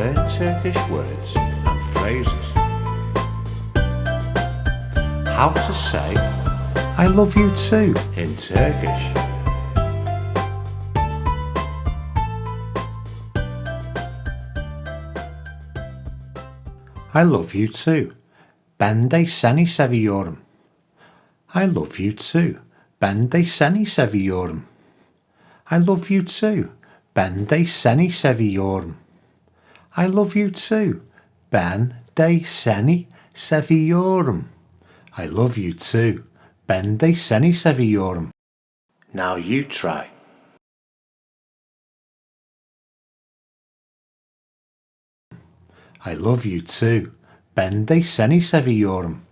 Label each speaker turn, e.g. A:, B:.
A: Learn Turkish words and phrases. How to say
B: I love you too.
A: in Turkish.
B: I love you too. Ben de seni seviyorum. I love you too. Ben de seni seviyorum. I love you too. Ben de seni seviyorum. I love you too. Ben de seni seviyorum. I love you too. Ben de seni seviyorum.
A: Now you try.
B: I love you too. Ben de seni seviyorum.